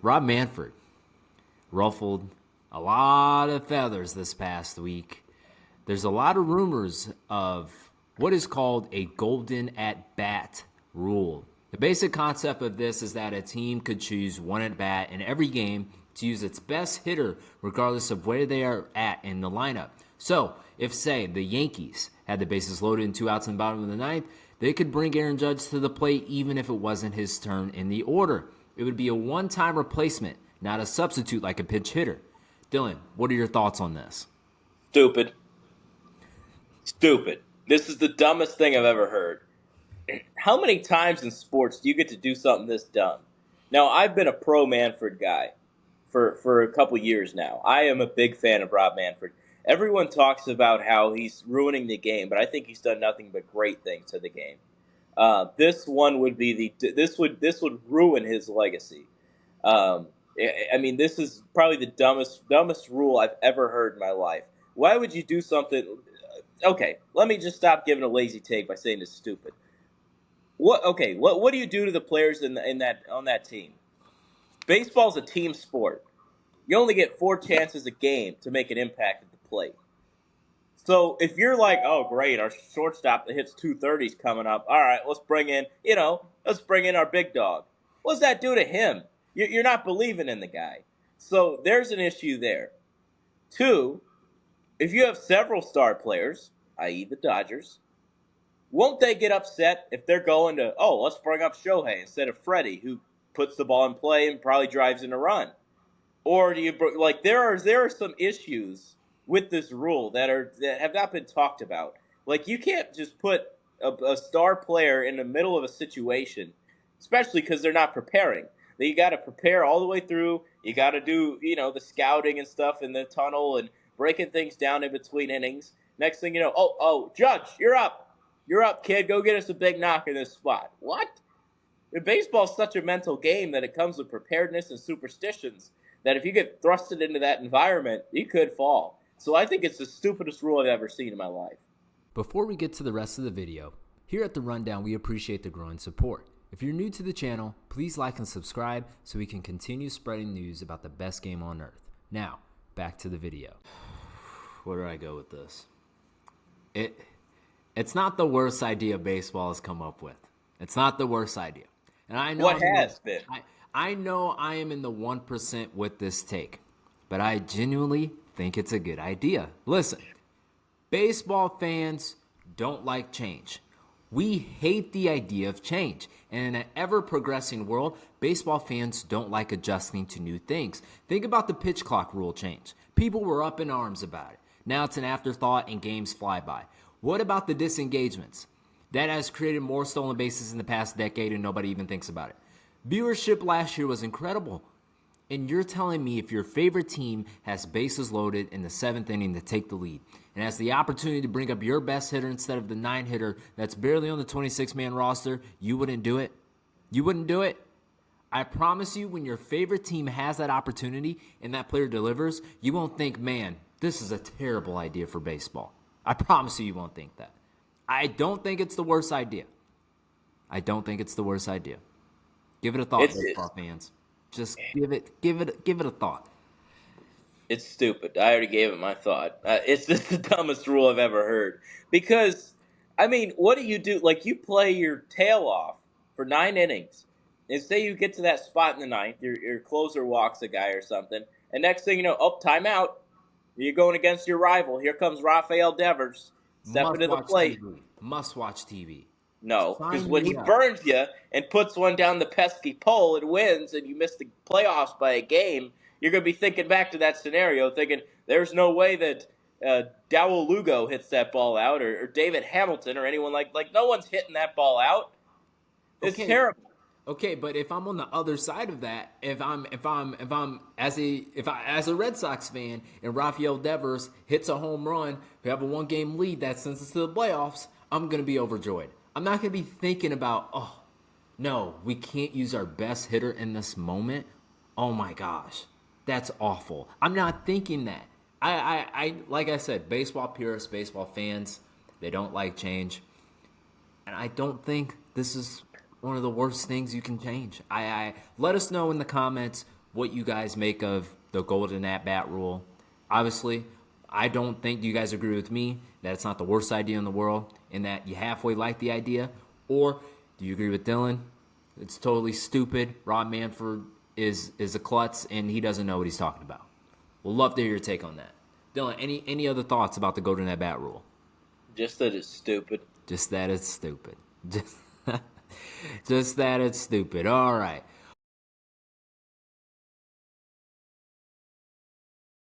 Rob Manfred ruffled a lot of feathers this past week. There's a lot of rumors of what is called a golden at bat rule. The basic concept of this is that a team could choose one at bat in every game to use its best hitter regardless of where they are at in the lineup. So, if, say, the Yankees had the bases loaded and 2 outs in the bottom of the ninth, they could bring Aaron Judge to the plate even if it wasn't his turn in the order. It would be a one-time replacement, not a substitute like a pinch hitter. Dylan, what are your thoughts on this? Stupid. Stupid. This is the dumbest thing I've ever heard. How many times in sports do you get to do something this dumb? Now, I've been a pro Manfred guy for a couple years now. I am a big fan of Rob Manfred. Everyone talks about how he's ruining the game, but I think he's done nothing but great things to the game. This one would be this would ruin his legacy. I mean, this is probably the dumbest rule I've ever heard in my life. Why would you do something? Okay, let me just stop giving a lazy take by saying it's stupid. What? Okay, what do you do to the players on that team? Baseball's a team sport. You only get 4 chances a game to make an impact at the plate. So if you're like, oh great, our shortstop that hits 230's coming up. All right, let's bring in our big dog. What does that do to him? You're not believing in the guy. So there's an issue there. 2, if you have several star players, i.e. the Dodgers, won't they get upset if they're going to, let's bring up Shohei instead of Freddie, who puts the ball in play and probably drives in a run? Or do you like there are some issues with this rule that have not been talked about. Like you can't just put a star player in the middle of a situation, especially because they're not preparing. You got to prepare all the way through. You got to do the scouting and stuff in the tunnel and breaking things down in between innings. Next thing you know, Judge, you're up, kid. Go get us a big knock in this spot. What? Baseball's such a mental game that it comes with preparedness and superstitions that if you get thrusted into that environment, you could fall. So I think it's the stupidest rule I've ever seen in my life. Before we get to the rest of the video, here at The Rundown, we appreciate the growing support. If you're new to the channel, please like and subscribe so we can continue spreading news about the best game on earth. Now, back to the video. Where do I go with this? It's not the worst idea baseball has come up with. It's not the worst idea. And I know What has been? I know I am in the 1% with this take, but I genuinely think it's a good idea. Listen, baseball fans don't like change. We hate the idea of change. And in an ever-progressing world, baseball fans don't like adjusting to new things. Think about the pitch clock rule change. People were up in arms about it. Now it's an afterthought and games fly by. What about the disengagements? That has created more stolen bases in the past decade and nobody even thinks about it. Viewership last year was incredible. And you're telling me if your favorite team has bases loaded in the 7th inning to take the lead and has the opportunity to bring up your best hitter instead of the 9 hitter that's barely on the 26-man roster, you wouldn't do it? You wouldn't do it? I promise you, when your favorite team has that opportunity and that player delivers, you won't think, man, this is a terrible idea for baseball. I promise you won't think that. I don't think it's the worst idea. I don't think it's the worst idea. Give it a thought, baseball fans. Just give it a thought. It's stupid. I already gave it my thought. It's just the dumbest rule I've ever heard. Because, I mean, what do you do? Like, you play your tail off for 9 innings. And say you get to that spot in the 9th, your closer walks a guy or something, and next thing you know, timeout. You're going against your rival. Here comes Rafael Devers stepping to the plate. Must watch TV. No, because when he burns you and puts one down the pesky pole and wins and you miss the playoffs by a game, you're going to be thinking back to that scenario, thinking there's no way that Dowell Lugo hits that ball out or David Hamilton or anyone like no one's hitting that ball out. It's terrible. Okay, but if I'm on the other side of that, if I'm as a Red Sox fan and Rafael Devers hits a home run, we have a 1-game lead that sends us to the playoffs, I'm going to be overjoyed. I'm not going to be thinking about, oh, no, we can't use our best hitter in this moment. Oh my gosh, that's awful. I'm not thinking that. I like I said, baseball purists, baseball fans, they don't like change. And I don't think this is one of the worst things you can change. I let us know in the comments what you guys make of the golden at-bat rule. Obviously, I don't think you guys agree with me that it's not the worst idea in the world and that you halfway like the idea. Or do you agree with Dylan? It's totally stupid. Rob Manfred is a klutz and he doesn't know what he's talking about. We'll love to hear your take on that. Dylan, any other thoughts about the golden at-bat rule? Just that it's stupid. Just that it's stupid. Just that it's stupid. All right.